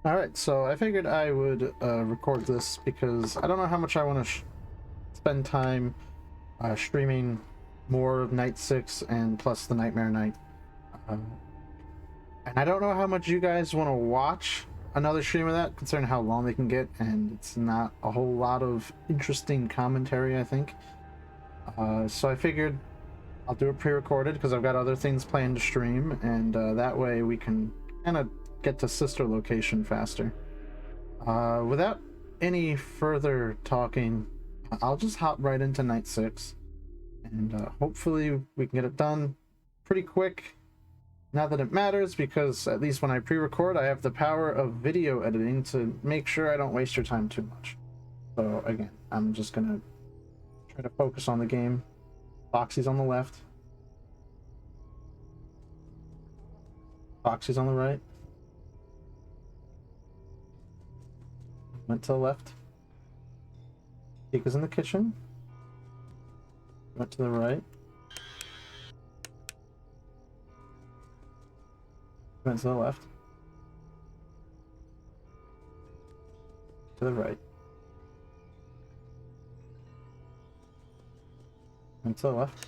Alright, so I figured I would record this because I don't know how much I want to spend time streaming more of Night 6 and plus the Nightmare Night. Um, and I don't know how much you guys want to watch another stream of that, considering how long they can get, and it's not a whole lot of interesting commentary, I think. So I figured I'll do it pre-recorded because I've got other things planned to stream, and that way we can kind of get to sister location faster. Without any further talking, I'll just hop right into Night 6, and hopefully we can get it done pretty quick. Not that it matters, because at least when I pre-record, I have the power of video editing to make sure I don't waste your time too much. So again, I'm just gonna try to focus on the game. Foxy's on the left. Foxy's on the right. Went to the left. Chica's in the kitchen. Went to the right. Went to the left. To the right. Went to the left.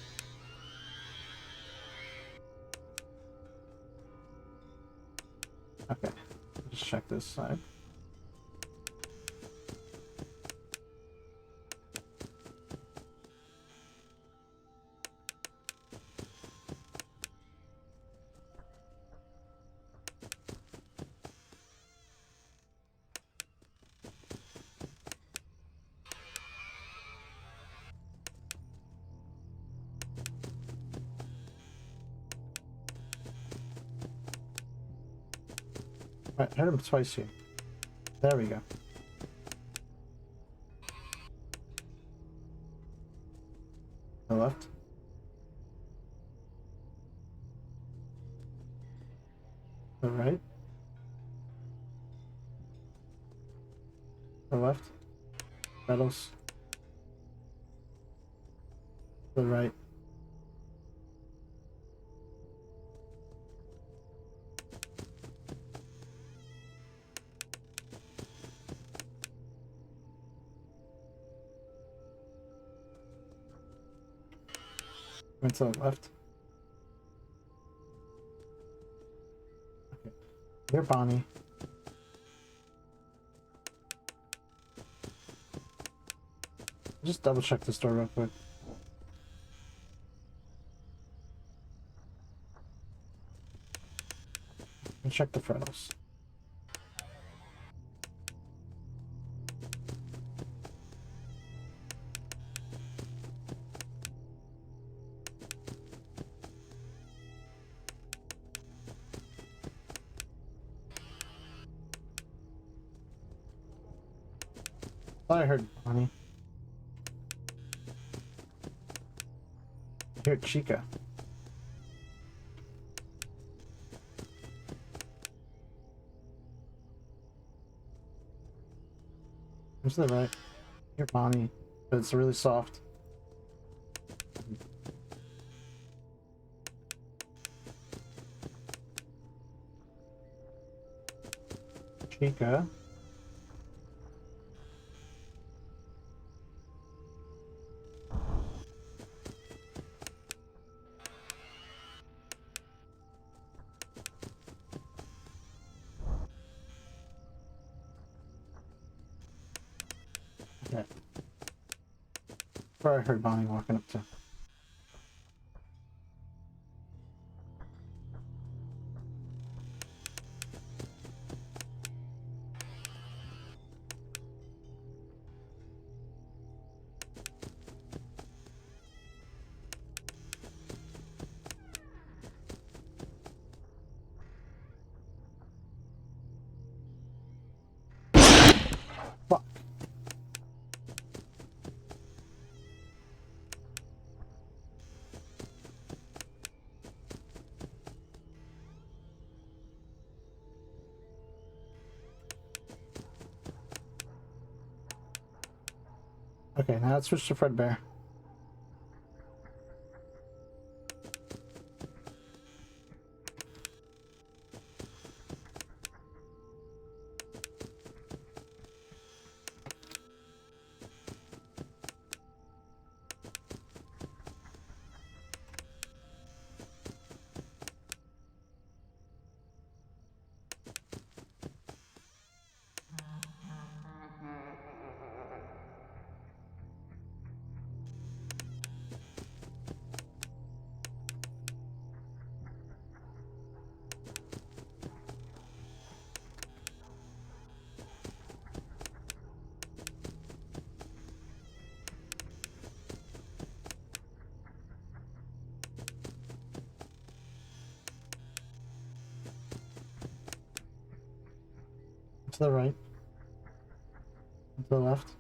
Okay. Just check this side. Right, I heard him twice here. There we go. The left. The right. The left. Metals. The right. Went to the left. Okay. Here, Bonnie. Just double check this door real quick. And check the Freddles. Thought I heard Bonnie. I hear Chica. To the right. I hear Bonnie, but it's really soft. Chica. Okay. Where I heard Bonnie walking up to. Fuck. Okay, now let's switch to Fredbear. To the right. To the left.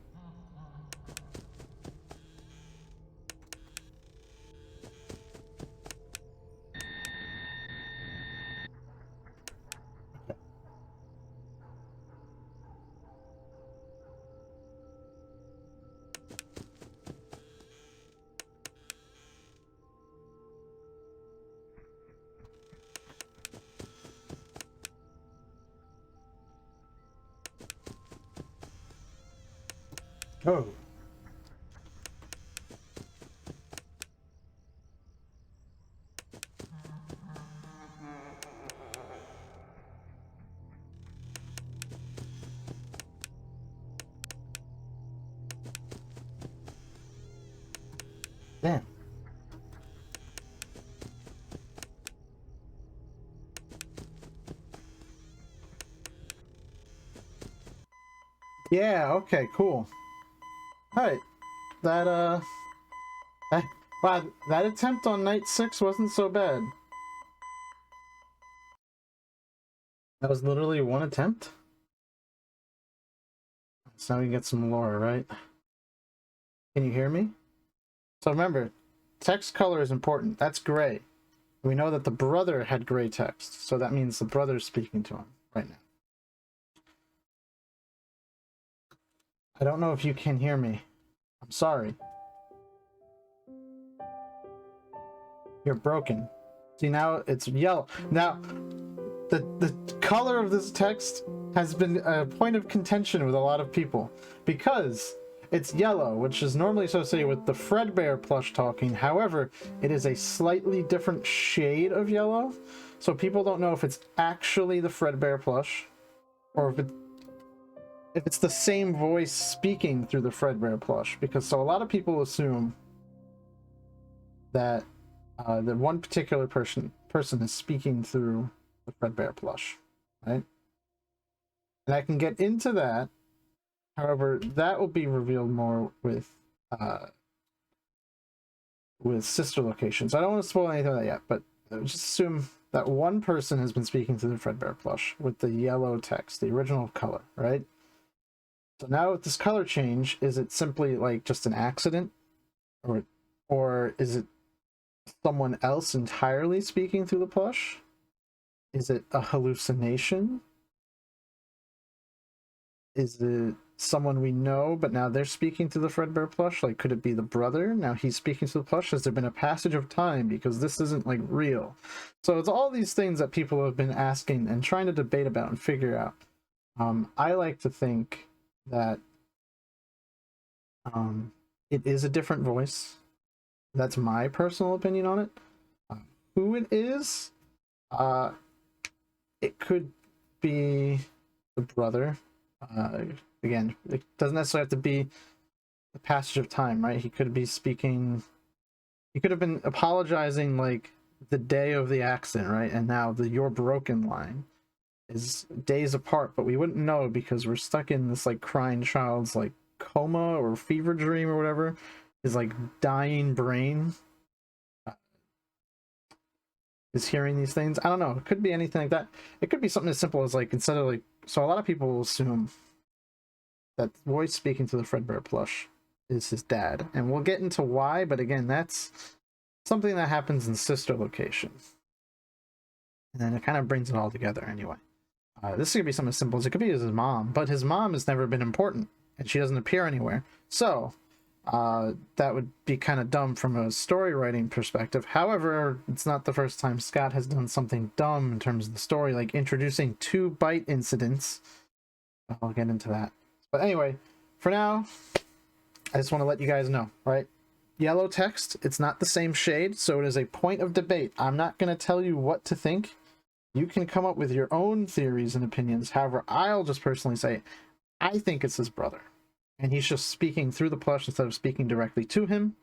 Oh. Damn. Yeah, okay, cool. Alright. That, that, wow, that attempt on night 6 wasn't so bad. That was literally one attempt? So now we get some lore, right? Can you hear me? So remember, text color is important. That's gray. We know that the brother had gray text, so that means the brother's speaking to him right now. I don't know if you can hear me. I'm sorry. You're broken. See, now it's yellow. Now, the color of this text has been a point of contention with a lot of people because it's yellow, which is normally associated with the Fredbear plush talking. However, it is a slightly different shade of yellow, so people don't know if it's actually the Fredbear plush or if it's the same voice speaking through the Fredbear plush. Because so a lot of people assume that the one particular person is speaking through the Fredbear plush, right? And I can get into that. However, that will be revealed more with sister locations. I don't want to spoil anything of that yet, but just assume that one person has been speaking through the Fredbear plush with the yellow text, the original color, right? So now with this color change, is it simply like just an accident, or is it someone else entirely speaking through the plush? Is it a hallucination? Is it someone we know, but now they're speaking to the Fredbear plush? Like, could it be the brother? Now he's speaking to the plush. Has there been a passage of time because this isn't like real? So it's all these things that people have been asking and trying to debate about and figure out. I like to think that it is a different voice. That's my personal opinion on it. Who it is, it could be the brother. Again, it doesn't necessarily have to be the passage of time, right? He could be speaking, he could have been apologizing like the day of the accident, right? And now the "you're broken" line is days apart, but we wouldn't know because we're stuck in this like crying child's like coma or fever dream or whatever. His like dying brain is hearing these things. I don't know. It could be anything like that. It could be something as simple as like, instead of like, so a lot of people will assume that voice speaking to the Fredbear plush is his dad, and we'll get into why, but again, that's something that happens in sister location, and then it kind of brings it all together anyway. This could be something as simple as it could be his mom, but his mom has never been important and she doesn't appear anywhere, so that would be kind of dumb from a story writing perspective. However, it's not the first time Scott has done something dumb in terms of the story, like introducing 2 bite incidents. I'll get into that. But anyway, for now, I just want to let you guys know, right? Yellow text, it's not the same shade, so it is a point of debate. I'm not going to tell you what to think. You can come up with your own theories and opinions. However, I'll just personally say, I think it's his brother. And he's just speaking through the plush instead of speaking directly to him.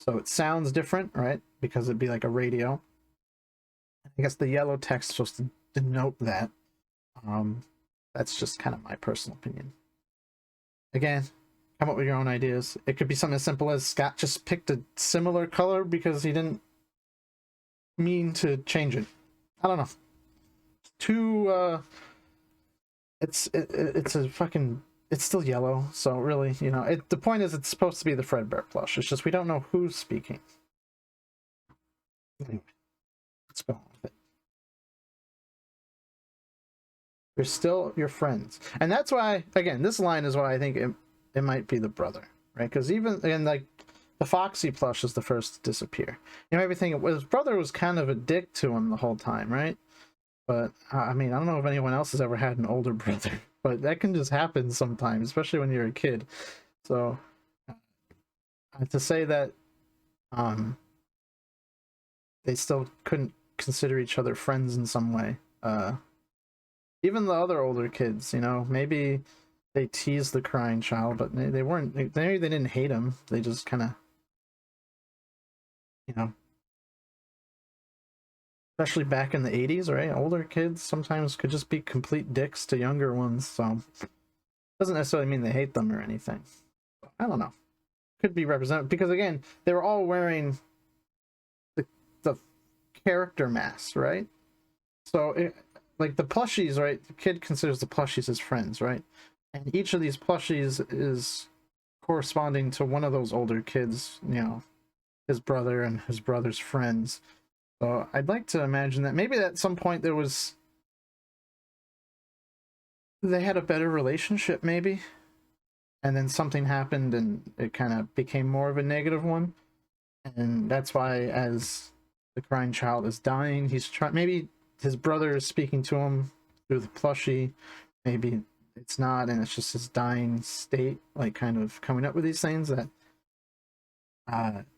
So it sounds different, right? Because it'd be like a radio. I guess the yellow text is supposed to denote that. That's just kind of my personal opinion. Again, come up with your own ideas. It could be something as simple as Scott just picked a similar color because he didn't mean to change it. I don't know. Too it's a fucking, it's still yellow, so really, you know, the point is it's supposed to be the Fredbear plush. It's just we don't know who's speaking. Anyway, let's go on with it. You're still your friends, and that's why, again, this line is why I think it might be the brother, right? Because even in like the Foxy plush is the first to disappear. You might be thinking, well, his brother was kind of a dick to him the whole time, right? But I mean, I don't know if anyone else has ever had an older brother, but that can just happen sometimes, especially when you're a kid. So to say that they still couldn't consider each other friends in some way, even the other older kids, you know, maybe they teased the crying child, but they weren't, maybe they didn't hate him, they just kind of, you know, especially back in the 80s, right? Older kids sometimes could just be complete dicks to younger ones, so doesn't necessarily mean they hate them or anything. I don't know. Could be represented because, again, they were all wearing the character masks, right? So like the plushies, right? The kid considers the plushies his friends, right? And each of these plushies is corresponding to one of those older kids, you know, his brother and his brother's friends. So I'd like to imagine that maybe at some point they had a better relationship, maybe, and then something happened and it kind of became more of a negative one, and that's why as the crying child is dying, he's trying, maybe his brother is speaking to him through the plushie, maybe it's not, and it's just his dying state, like kind of coming up with these things that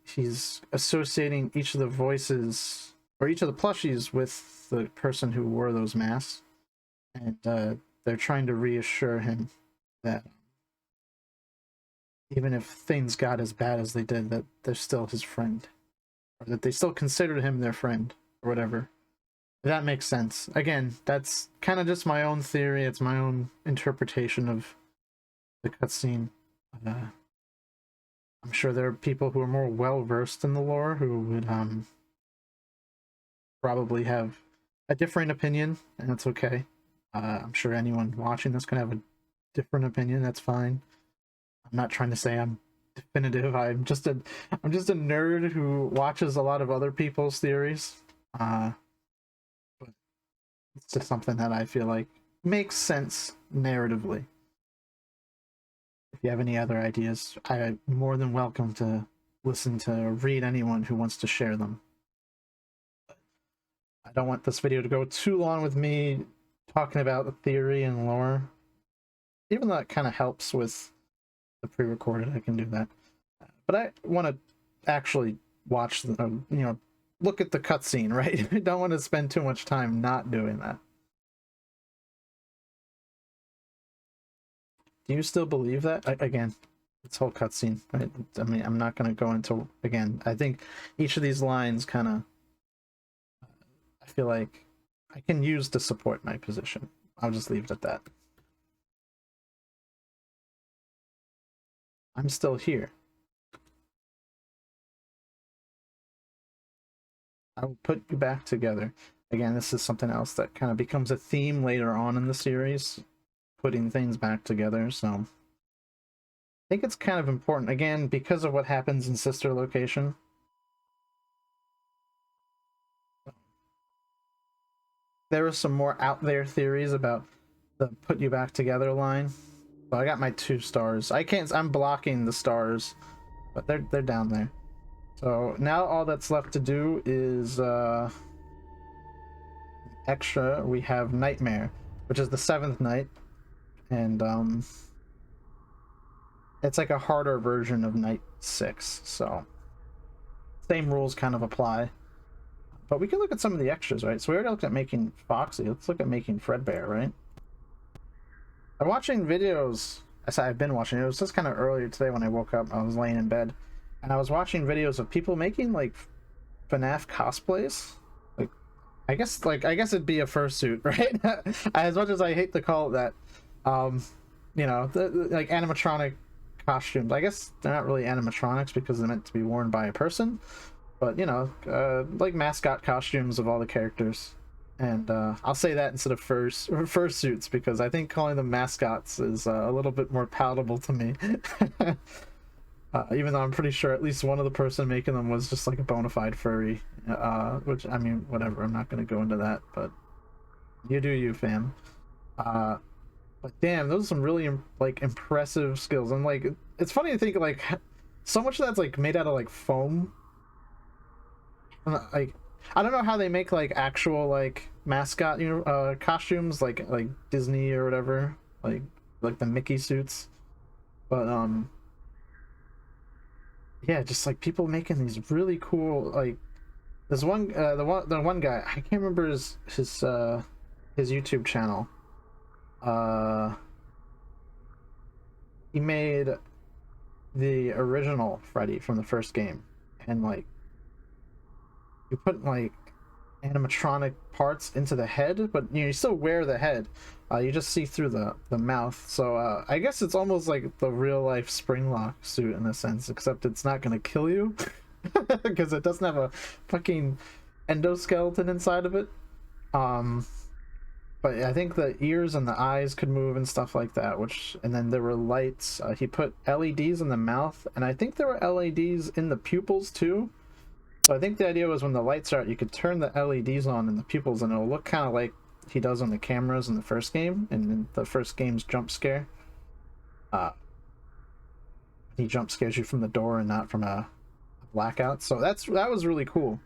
he's associating each of the voices or each of the plushies with the person who wore those masks, and they're trying to reassure him that even if things got as bad as they did, that they're still his friend, or that they still considered him their friend, or whatever. If that makes sense. Again, that's kind of just my own theory. It's my own interpretation of the cutscene. I'm sure there are people who are more well-versed in the lore who would probably have a different opinion, and it's okay. I'm sure anyone watching this can have a different opinion. That's fine. I'm not trying to say I'm definitive. I'm just a nerd who watches a lot of other people's theories. But it's just something that I feel like makes sense narratively. If you have any other ideas, I'm more than welcome to listen to or read anyone who wants to share them. I don't want this video to go too long with me talking about the theory and lore. Even though it kind of helps with the pre-recorded, I can do that. But I want to actually watch the, you know, look at the cutscene, right? I don't want to spend too much time not doing that. Do you still believe that? Again, this whole cutscene, right? I mean, I'm not going to go into, again, I think each of these lines kind of, I feel like I can use to support my position. I'll just leave it at that. I'm still here. I will put you back together. Again, this is something else that kind of becomes a theme later on in the series, putting things back together, so I think it's kind of important, again, because of what happens in Sister Location. There are some more out there theories about the put you back together line. So I got my 2 stars. I'm blocking the stars, but they're down there. So now all that's left to do is extra. We have Nightmare, which is the 7th night, and it's like a harder version of night 6, so same rules kind of apply. But we can look at some of the extras, right? So we already looked at making Foxy. Let's look at making Fredbear, right? I'm watching videos. I've been watching. It was just kind of earlier today when I woke up. I was laying in bed, and I was watching videos of people making like FNAF cosplays. Like, I guess it'd be a fursuit, right? As much as I hate to call it that, you know, like animatronic costumes. I guess they're not really animatronics because they're meant to be worn by a person, but you know, like mascot costumes of all the characters. And I'll say that instead of fursuits, because I think calling them mascots is a little bit more palatable to me. Even though I'm pretty sure at least one of the person making them was just like a bona fide furry. Which, I mean, whatever, I'm not going to go into that, but you do you, fam. But damn, those are some really like impressive skills. And like, it's funny to think like so much of that's like made out of like foam. Like, I don't know how they make like actual like mascot, costumes like Disney or whatever, like the Mickey suits. But yeah, just like people making these really cool, like there's one the one guy, I can't remember his YouTube channel. He made the original Freddy from the first game, and like you put like animatronic parts into the head, but you still wear the head. You just see through the mouth. So I guess it's almost like the real life Springlock suit in a sense, except it's not gonna kill you because it doesn't have a fucking endoskeleton inside of it. But I think the ears and the eyes could move and stuff like that, and then there were lights. He put LEDs in the mouth, and I think there were LEDs in the pupils too. So I think the idea was when the lights are out, you could turn the LEDs on in the pupils, and it'll look kind of like he does on the cameras in the first game, and in the first game's jump scare. He jump scares you from the door and not from a blackout. So that was really cool.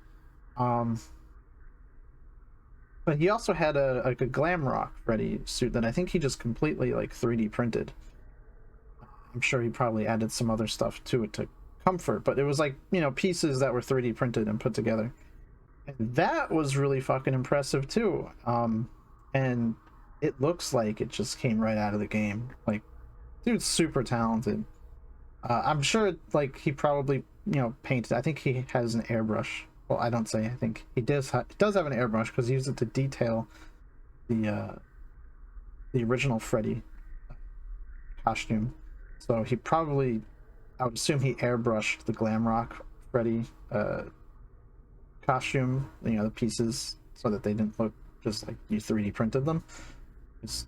But he also had a glam rock Freddy suit that I think he just completely like 3D printed. I'm sure he probably added some other stuff to it to comfort, but it was like, pieces that were 3D printed and put together. And that was really fucking impressive too. And it looks like it just came right out of the game. Like, dude's super talented. I'm sure like he probably, painted. I think he has an airbrush. Well, I don't say. I think he does have an airbrush because he used it to detail the original Freddy costume. So he probably, I would assume he airbrushed the glam rock Freddy costume, the pieces, so that they didn't look just like you 3D printed them. It's,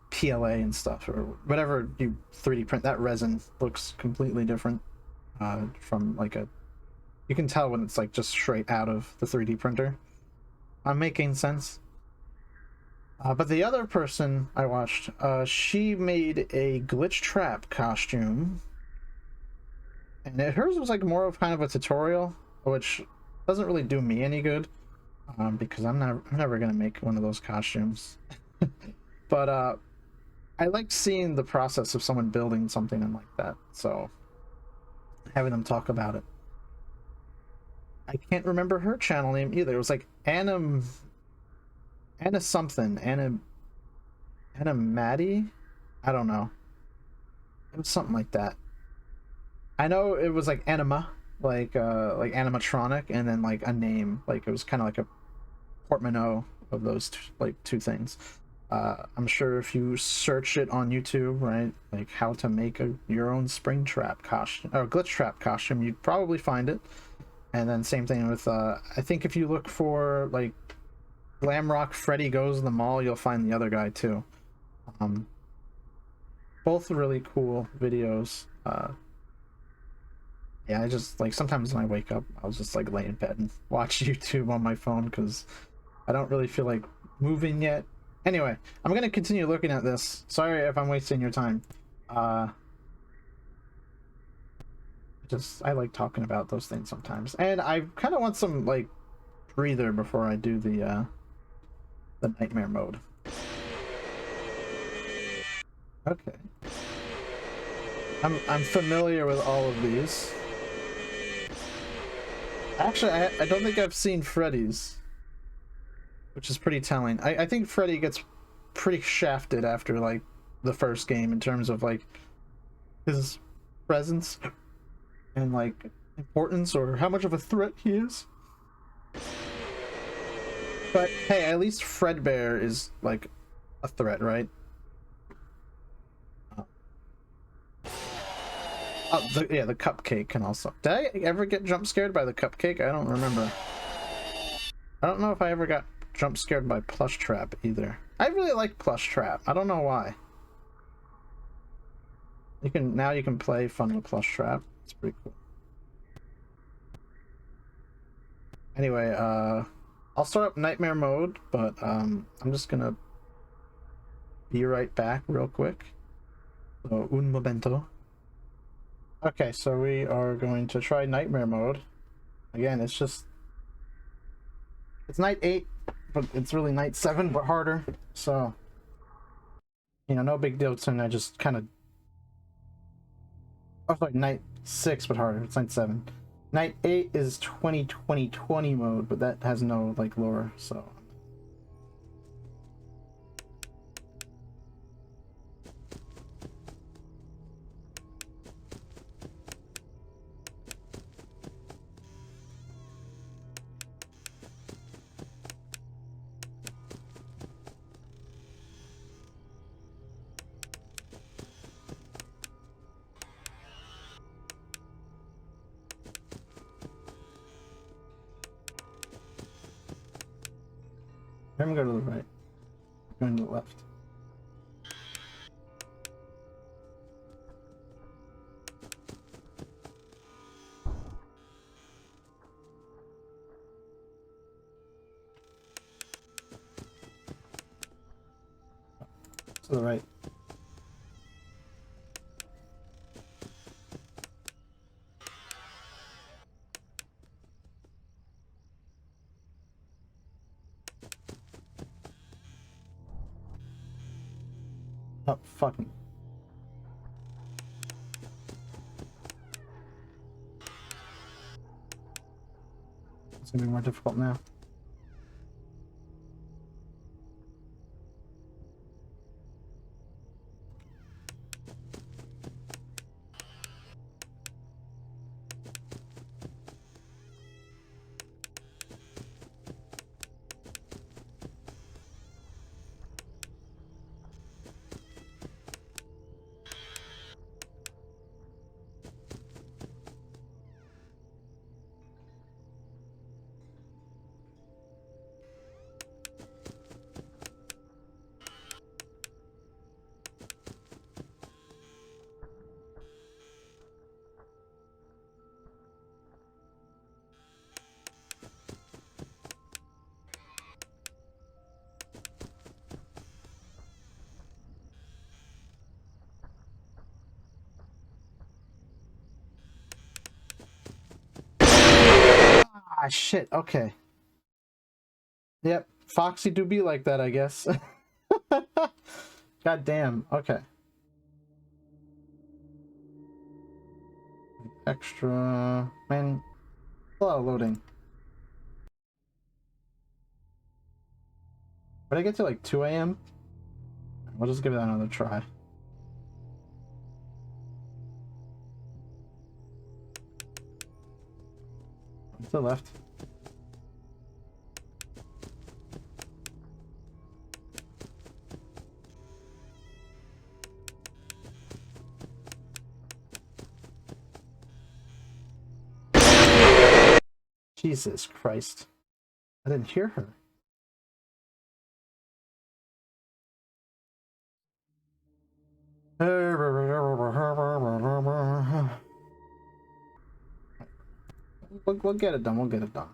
PLA and stuff, or whatever you 3D print. That resin looks completely different from like you can tell when it's like just straight out of the 3D printer. I'm making sense. But the other person I watched, she made a glitch trap costume, and hers was like more of kind of a tutorial, which doesn't really do me any good, because I'm never gonna make one of those costumes. But I like seeing the process of someone building something and like that, so having them talk about it. I can't remember her channel name either. It was like Anna something, Anna Maddie. I don't know. It was something like that. I know it was like anima, like animatronic, and then like a name. Like it was kind of like a portmanteau of those two things. I'm sure if you search it on YouTube, right, like how to make your own spring trap costume or glitch trap costume, you'd probably find it. And then same thing with I think if you look for like glam rock Freddy goes to the mall, you'll find the other guy too. Both really cool videos. Yeah, I just like sometimes when I wake up, I'll just like lay in bed and watch YouTube on my phone because I don't really feel like moving yet. Anyway, I'm gonna continue looking at this. Sorry if I'm wasting your time. I like talking about those things sometimes, and I kind of want some like breather before I do the nightmare mode. Okay, I'm familiar with all of these. Actually, I don't think I've seen Freddy's, which is pretty telling. I think Freddy gets pretty shafted after like the first game in terms of like his presence and like importance or how much of a threat he is. But hey, at least Fredbear is like a threat, right? The cupcake can also. Did I ever get jump scared by the cupcake? I don't remember. I don't know if I ever got jump scared by plush trap either. I really like plush trap. I don't know why. You can play fun with plush trap. It's pretty cool. Anyway, I'll start up nightmare mode, but I'm just gonna be right back real quick. So un momento. Okay, so we are going to try nightmare mode. Again, it's night 8, but it's really night 7 but harder. So, you know, no big deal. I just kind of, oh sorry, night 6 but harder. It's night 7. Night 8 is 2020 mode, but that has no like lore, so I'm gonna go to the right. I'm going to the left. To the right. Oh, fucking. It's gonna be more difficult now. Ah, shit. Okay. Yep. Foxy do be like that, I guess. God damn. Okay. Extra. Man. A lot of loading. But I get to like 2 a.m.? We'll just give that another try. To the left. Jesus Christ. I didn't hear her. We'll get it done. We'll get it done.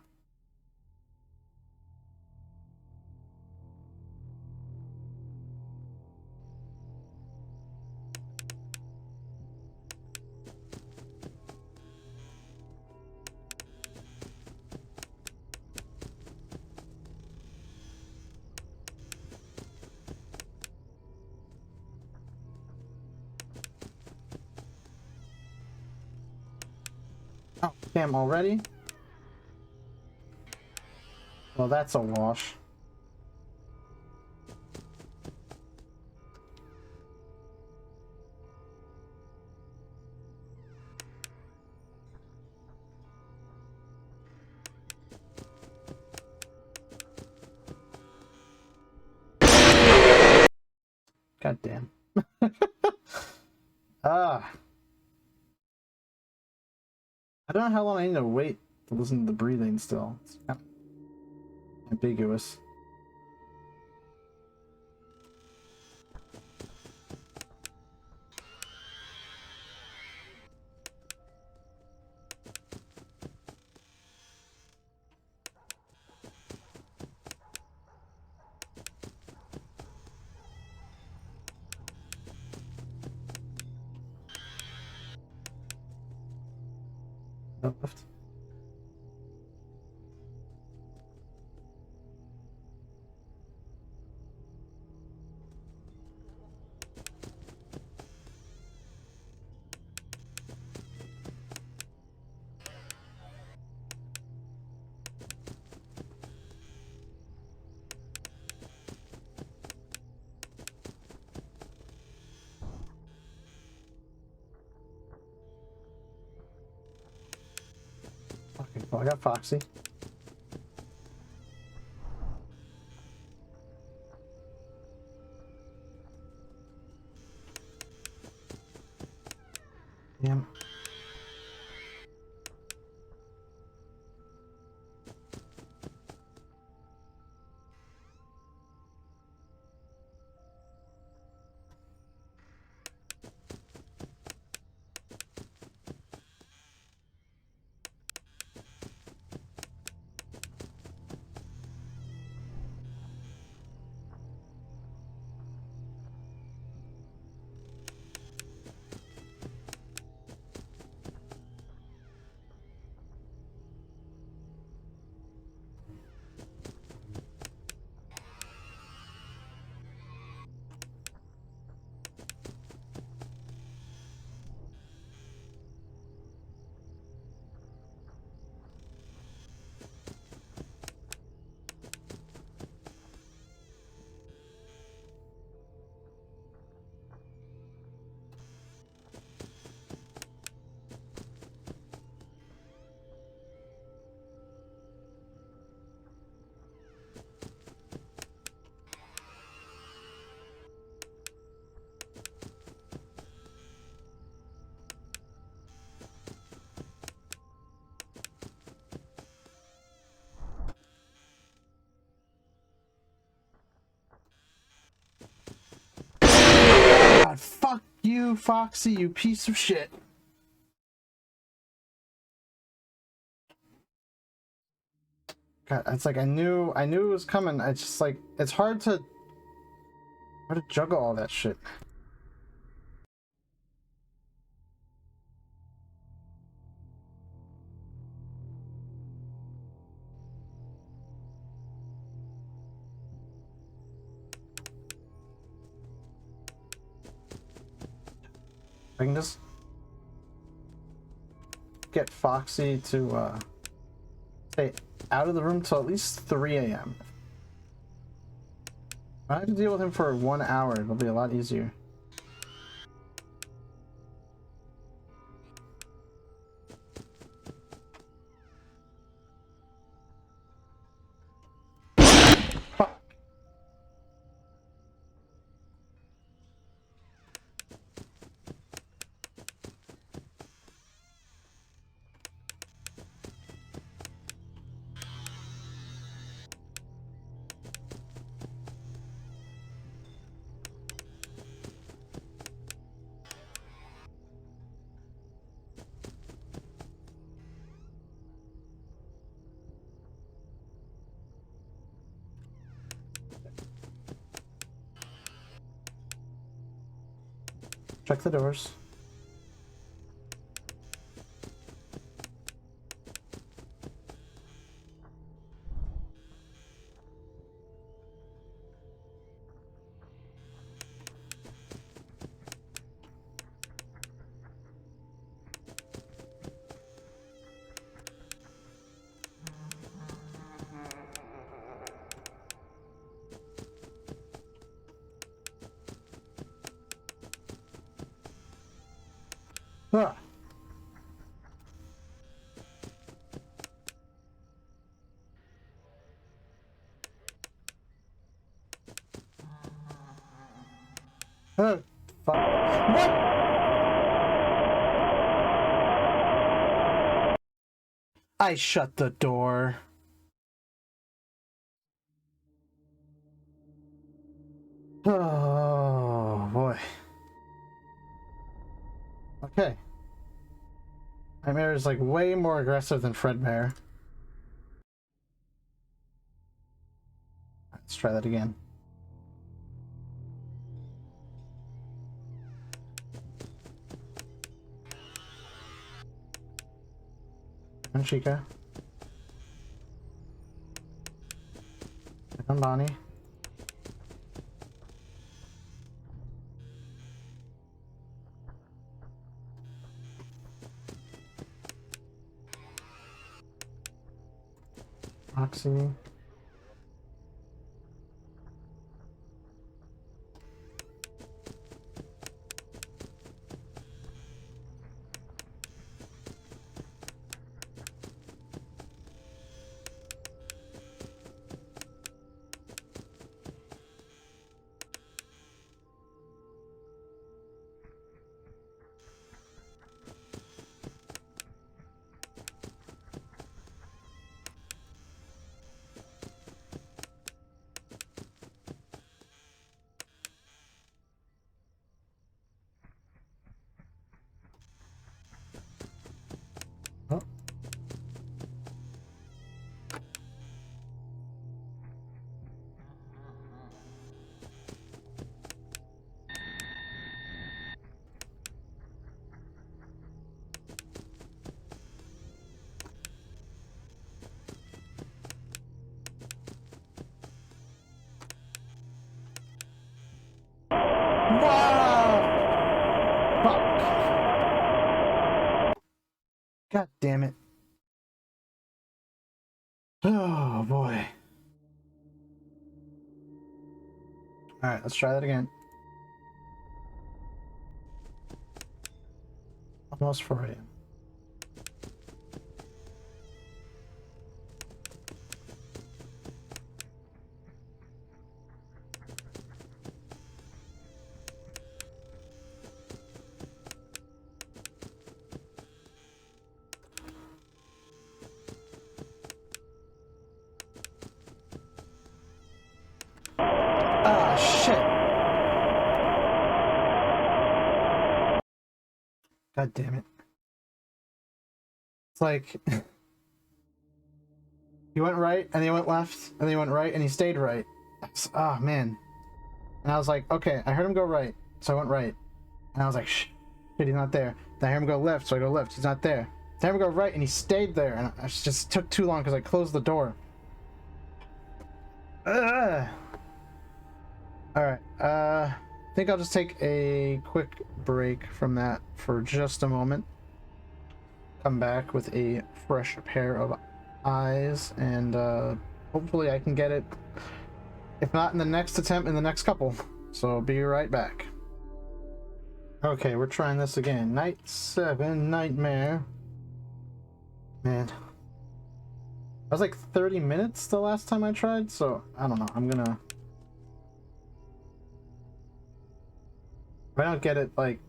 Oh, damn, already? Well, that's a wash. God damn. Ah. I don't know how long I need to wait to listen to the breathing still. It's kind of ambiguous. Left. Okay, well, I got Foxy. Damn. God, fuck you, Foxy, you piece of shit. God, it's like I knew it was coming. It's just like it's hard to juggle all that shit. I can just get Foxy to stay out of the room till at least 3 a.m. I have to deal with him for 1 hour. It'll be a lot easier. Fuck. Check the doors. Ah. Oh, fuck. What? I shut the door. Oh, boy. Okay. Nightmare is like way more aggressive than Fredbear. Let's try that again. And Chica. And Bonnie. Roxy. Oh. Wow! Fuck. God damn it. Oh boy. Alright, let's try that again. Almost 4 a.m. Ah, shit. God damn it. It's like he went right and he went left and he went right and he stayed right. Oh man. And I was like, okay, I heard him go right, so I went right. And I was like, shit, he's not there. Then I heard him go left, so I go left. He's not there. Then I heard him go right and he stayed there, and it just took too long because I closed the door. Ugh. Alright, I think I'll just take a quick break from that for just a moment. Come back with a fresh pair of eyes, and hopefully I can get it, if not in the next attempt, in the next couple. So be right back. Okay, we're trying this again. Night 7, Nightmare. Man. That was like 30 minutes the last time I tried, so I don't know. I'm gonna... If I don't get it, like...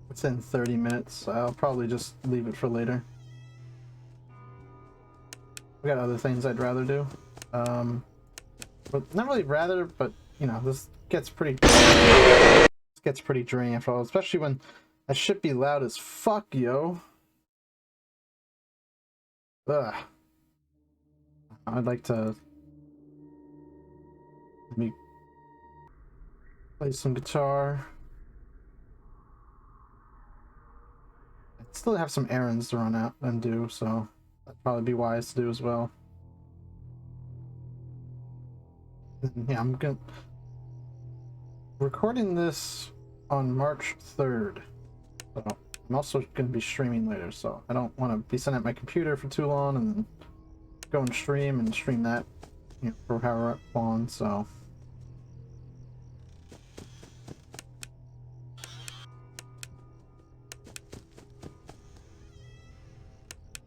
within 30 minutes, I'll probably just leave it for later. I got other things I'd rather do. But not really rather, but, you know, this gets pretty draining after all, especially when that shit be loud as fuck, yo. Ugh. I'd like to maybe play some guitar. I still have some errands to run out and do, so that'd probably be wise to do as well. And yeah, I'm gonna recording this on March 3rd. So I'm also gonna be streaming later, so I don't want to be sitting at my computer for too long and then go and stream that, you know, for however long. So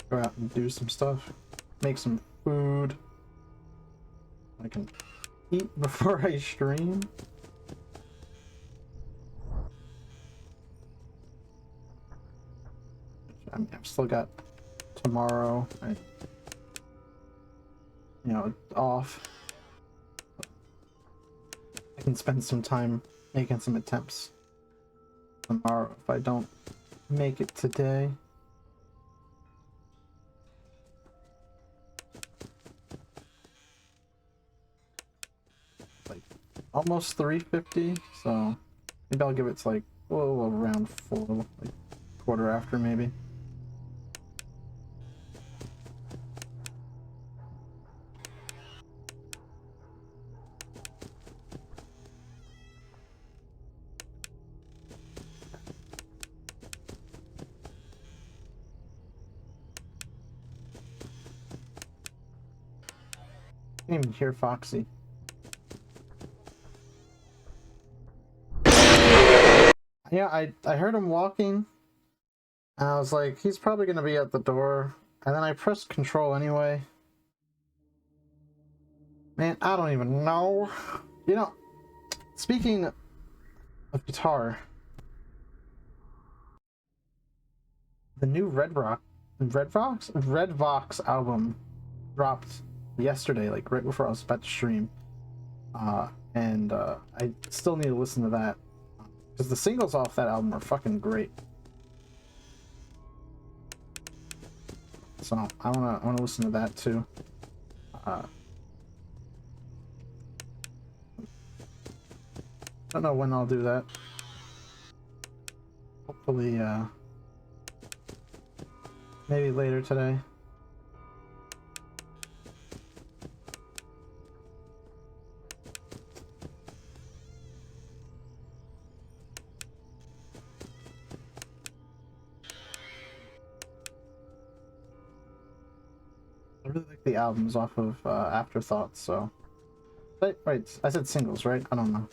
go out and do some stuff, make some food I can eat before I stream. I mean, I've still got tomorrow, you know, off. I can spend some time making some attempts tomorrow if I don't make it today. Like almost 350, so maybe I'll give it to like little around 4, like quarter after maybe. Can't even hear Foxy. Yeah, I heard him walking, and I was like, he's probably gonna be at the door, and then I pressed control anyway. Man, I don't even know. You know, speaking of guitar, the new Red Vox album dropped yesterday, like right before I was about to stream. And I still need to listen to that because the singles off that album are fucking great. So I wanna listen to that too. Don't know when I'll do that. Hopefully, maybe later today. I really like the albums off of Afterthoughts, so... Wait, I said singles, right? I don't know.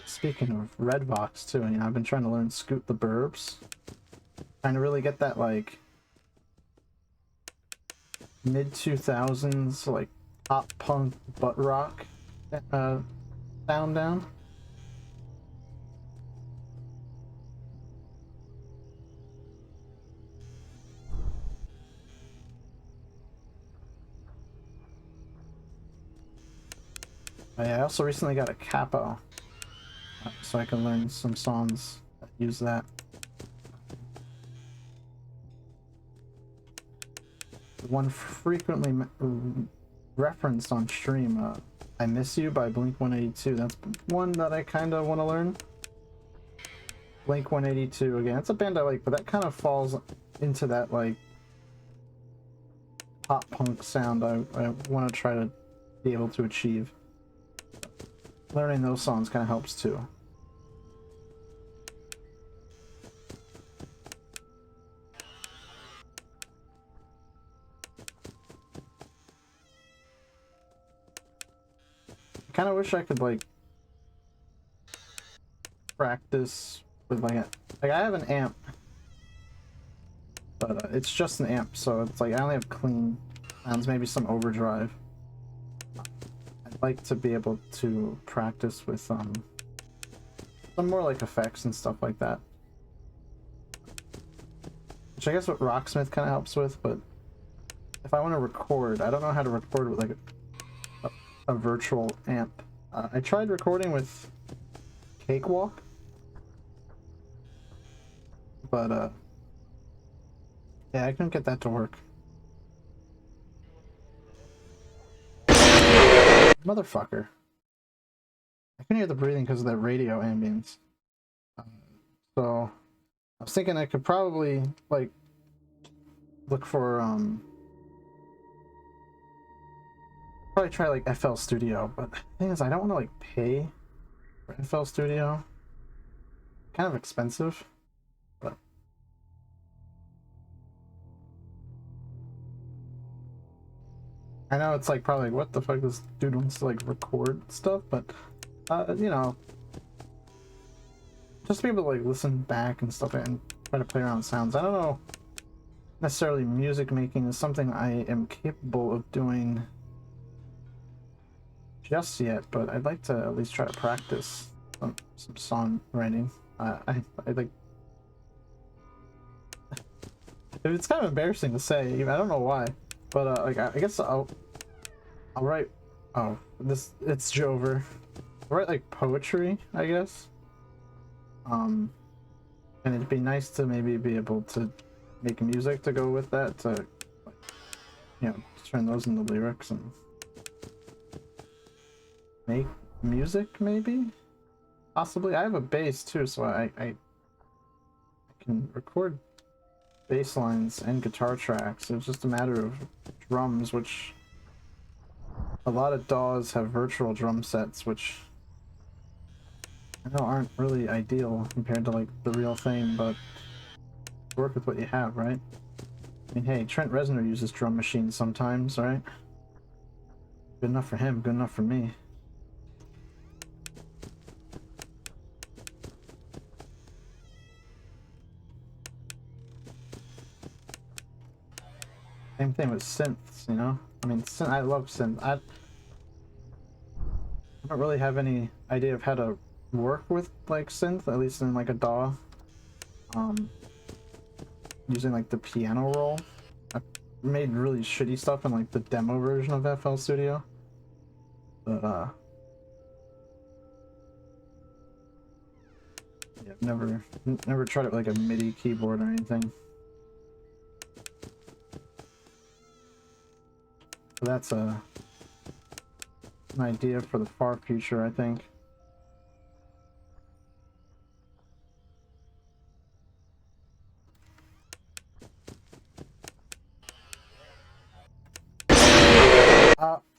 Speaking of Red Vox too, you know, I've been trying to learn Scoot the Burbs. Trying to really get that, like, mid-2000s, like, pop punk butt rock sound down. I also recently got a capo, so I can learn some songs that use that. One frequently referenced on stream, I Miss You by Blink-182. That's one that I kind of want to learn. Blink-182, again, it's a band I like, but that kind of falls into that, like, pop punk sound I want to try to be able to achieve. Learning those songs kind of helps too. I kind of wish I could, like, practice with, like, I have an amp, but it's just an amp, so it's like I only have clean sounds, maybe some overdrive. I'd like to be able to practice with some more like effects and stuff like that, which I guess what Rocksmith kind of helps with. But if I want to record, I don't know how to record with like a virtual amp. I tried recording with Cakewalk, but yeah, I couldn't get that to work. Motherfucker. I couldn't hear the breathing because of that radio ambience. So I was thinking I could probably, like, look for, probably try, like, FL Studio, but the thing is, I don't want to, like, pay for FL Studio. Kind of expensive, but... I know it's, like, probably, like, what the fuck, this dude wants to, like, record stuff, but, you know, just to be able to, like, listen back and stuff and try to play around with sounds. I don't know necessarily music making is something I am capable of doing just yet, but I'd like to at least try to practice some song writing. I like... It's kind of embarrassing to say, I don't know why, but like I guess I'll write... Oh, it's Jover. I'll write like poetry, I guess. And it'd be nice to maybe be able to make music to go with that, to, like, you know, turn those into lyrics. And make music, maybe? Possibly. I have a bass too, so I can record bass lines and guitar tracks. It's just a matter of drums, which a lot of DAWs have virtual drum sets, which I know aren't really ideal compared to like the real thing, but work with what you have, right? I mean, hey, Trent Reznor uses drum machines sometimes, right? Good enough for him, good enough for me. Same thing with synths, you know? I mean, I love synth. I don't really have any idea of how to work with like synth, at least in like a DAW. Using like the piano roll. I made really shitty stuff in like the demo version of FL Studio. But yeah, I've never tried it with like a MIDI keyboard or anything. So that's an idea for the far future, I think.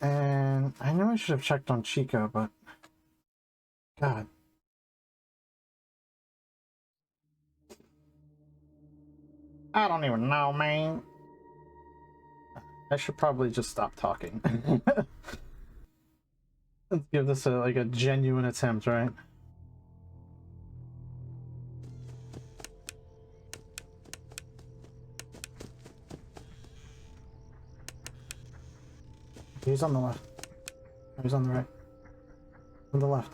And I know I should have checked on Chica, but God. I don't even know, man. I should probably just stop talking. Let's give this like a genuine attempt, right? He's on the left. He's on the right. On the left.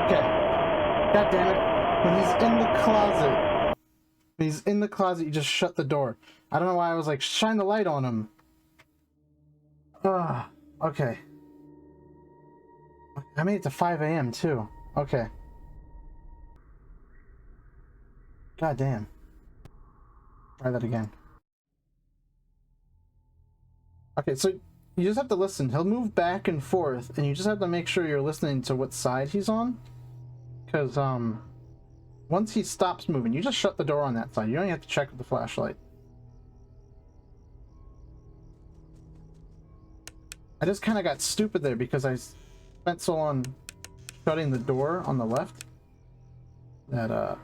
Okay. God damn it. When he's in the closet. When he's in the closet, you just shut the door. I don't know why I was like, shine the light on him. Okay. I made it to 5 a.m. too. Okay. God damn. Try that again. Okay, so you just have to listen. He'll move back and forth, and you just have to make sure you're listening to what side he's on. Because, once he stops moving, you just shut the door on that side. You don't even have to check with the flashlight. I just kind of got stupid there because I spent so long shutting the door on the left that, I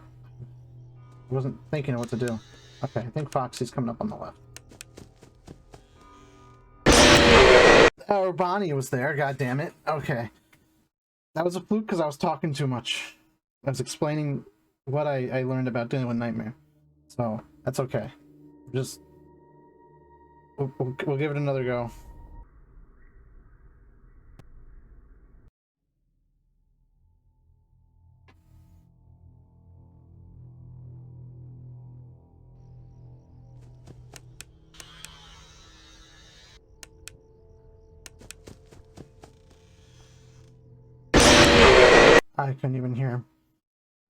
wasn't thinking of what to do. Okay, I think Foxy's coming up on the left. Oh, Bonnie was there, god damn it. Okay. That was a fluke because I was talking too much. I was explaining what I learned about dealing with Nightmare. So, that's okay. Just... We'll give it another go. I couldn't even hear him.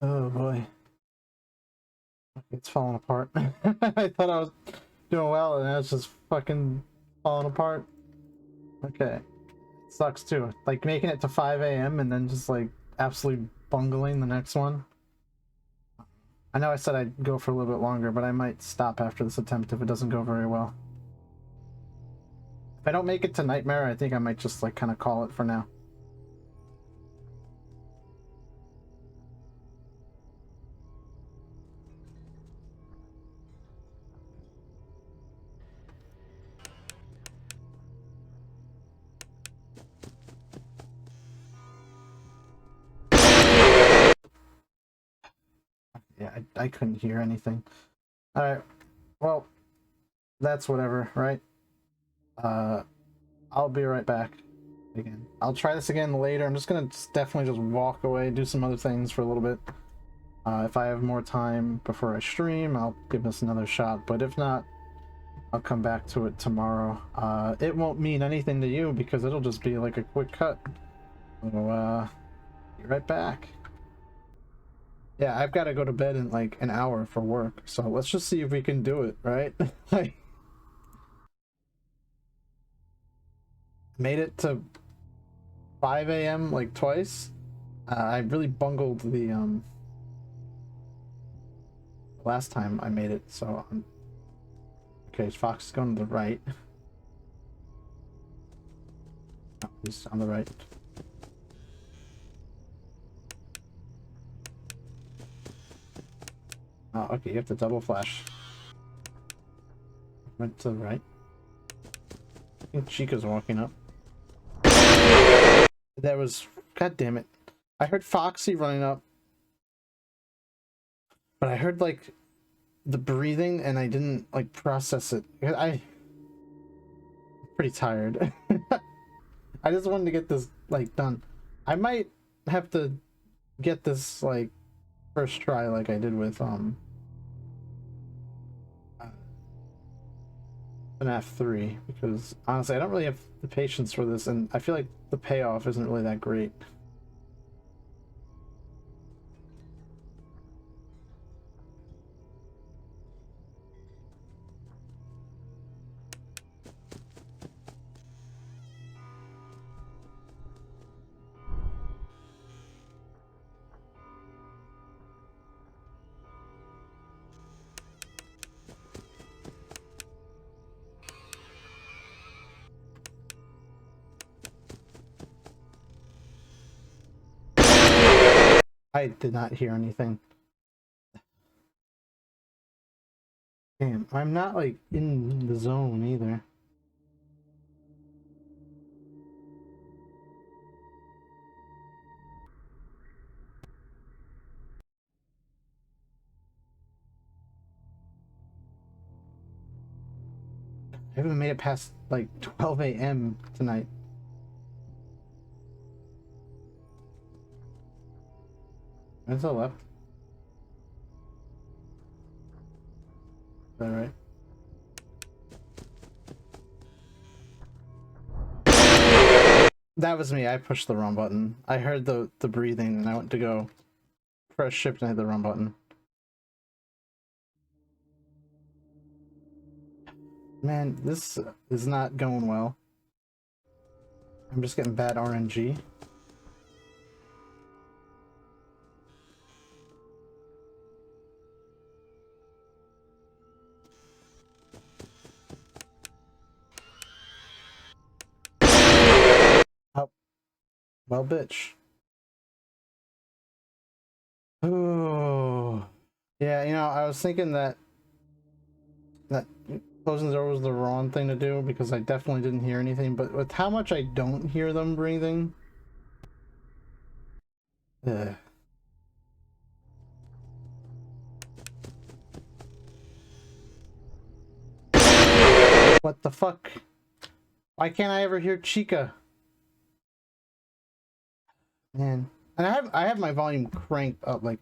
Oh boy. It's falling apart. I thought I was doing well and now it's just fucking falling apart. Okay. Sucks too. Like making it to 5 a.m. and then just like absolutely bungling the next one. I know I said I'd go for a little bit longer, but I might stop after this attempt if it doesn't go very well. If I don't make it to Nightmare, I think I might just like kind of call it for now. Yeah, I couldn't hear anything. Alright, well, that's whatever, right? I'll be right back again. I'll try this again later. I'm just gonna definitely just walk away, do some other things for a little bit. If I have more time before I stream, I'll give this another shot, but if not, I'll come back to it tomorrow. It won't mean anything to you because it'll just be like a quick cut. So, be right back. Yeah, I've got to go to bed in like an hour for work, so let's just see if we can do it, right? Like, made it to 5 a.m. like twice. I really bungled the last time I made it, so okay, Fox is going to the right. Oh, he's on the right. Oh, okay, you have to double flash. Went to the right. I think Chica's walking up. That was... God damn it. I heard Foxy running up. But I heard, like, the breathing, and I didn't, like, process it. I'm pretty tired. I just wanted to get this, like, done. I might have to get this, like, first try like I did with, FNAF 3, because honestly I don't really have the patience for this, and I feel like the payoff isn't really that great. I did not hear anything. Damn, I'm not like in the zone either. I haven't made it past like 12 a.m. tonight. Where's the left? Is that right? That was me. I pushed the wrong button. I heard the breathing and I went to go press shift and I hit the wrong button. Man, this is not going well. I'm just getting bad RNG. Oh, well, bitch. Oh, yeah. You know, I was thinking that closing the door was the wrong thing to do because I definitely didn't hear anything. But with how much I don't hear them breathing, ugh. What the fuck? Why can't I ever hear Chica? Man, and I have my volume cranked up, like,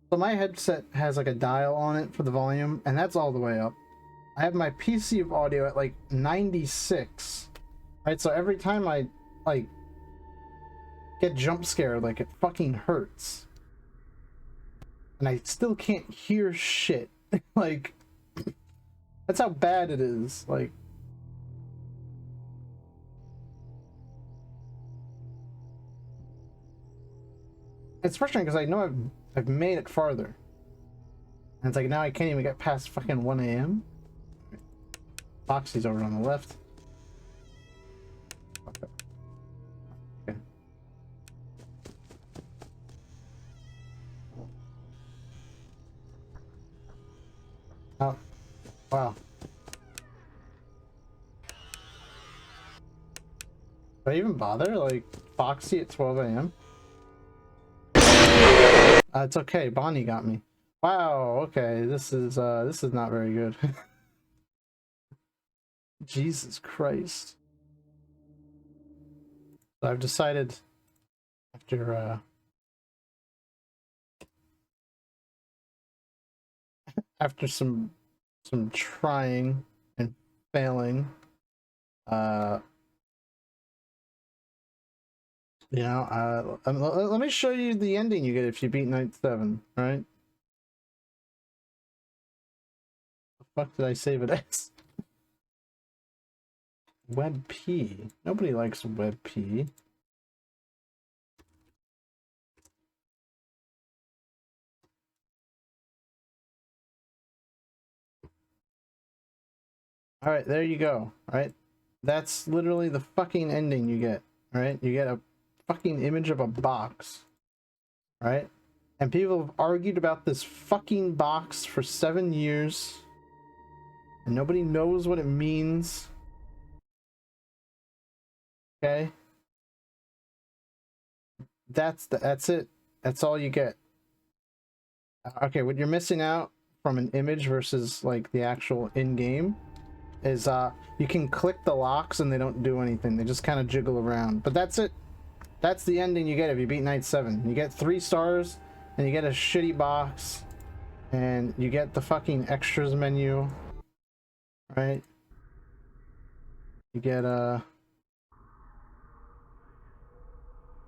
so my headset has like a dial on it for the volume, and that's all the way up. I have my PC of audio at like 96, right? So every time I like get jump scared, like it fucking hurts, and I still can't hear shit. Like, that's how bad it is. Like, it's frustrating because I know I've made it farther, and it's like now I can't even get past fucking 1 a.m. Foxy's over on the left. Okay. Oh, wow. Do I even bother? Like, Foxy at 12 a.m.? It's okay. Bonnie got me. Wow, okay, this is not very good. Jesus Christ. So I've decided after some trying and failing, let me show you the ending you get if you beat Night 7, right? The fuck did I save it as? WebP. Nobody likes WebP. Alright, there you go. Alright? That's literally the fucking ending you get. Alright? You get a fucking image of a box. Right? And people have argued about this fucking box for 7 years. And nobody knows what it means. Okay? That's it. That's all you get. Okay, what you're missing out from an image versus like the actual in-game is you can click the locks and they don't do anything. They just kind of jiggle around. But that's it. That's the ending you get if you beat Night 7. You get 3 stars and you get a shitty box and you get the fucking extras menu. Right? You get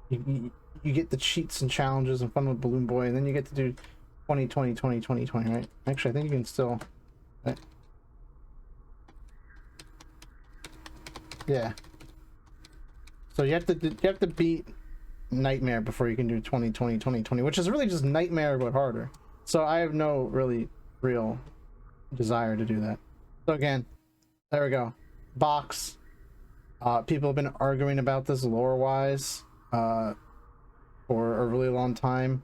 you get the cheats and challenges and fun with Balloon Boy, and then you get to do 2020 20 20 20, right? Actually, I think you can still, right? Yeah. So you have to beat Nightmare before you can do 2020 20 20, which is really just Nightmare but harder. So I have no really real desire to do that. So again, there we go. Box. People have been arguing about this lore-wise for a really long time.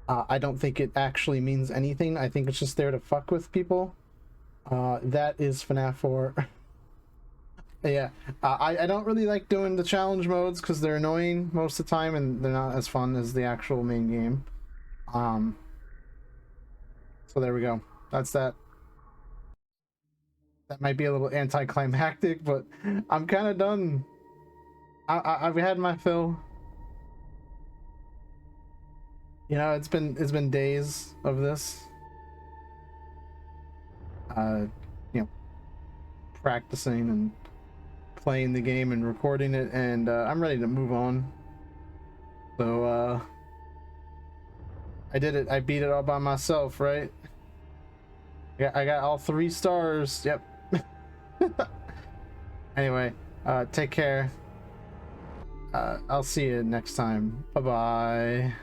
I don't think it actually means anything. I think it's just there to fuck with people. That is FNAF 4. Yeah, I don't really like doing the challenge modes because they're annoying most of the time and they're not as fun as the actual main game. So there we go. That's that. That might be a little anticlimactic, but I'm kind of done. I've had my fill. You know, it's been days of this. You know, practicing and playing the game and recording it, and I'm ready to move on. So I did it. I beat it all by myself, right? I got all 3 stars. Yep. Anyway, take care. I'll see you next time. Bye-bye.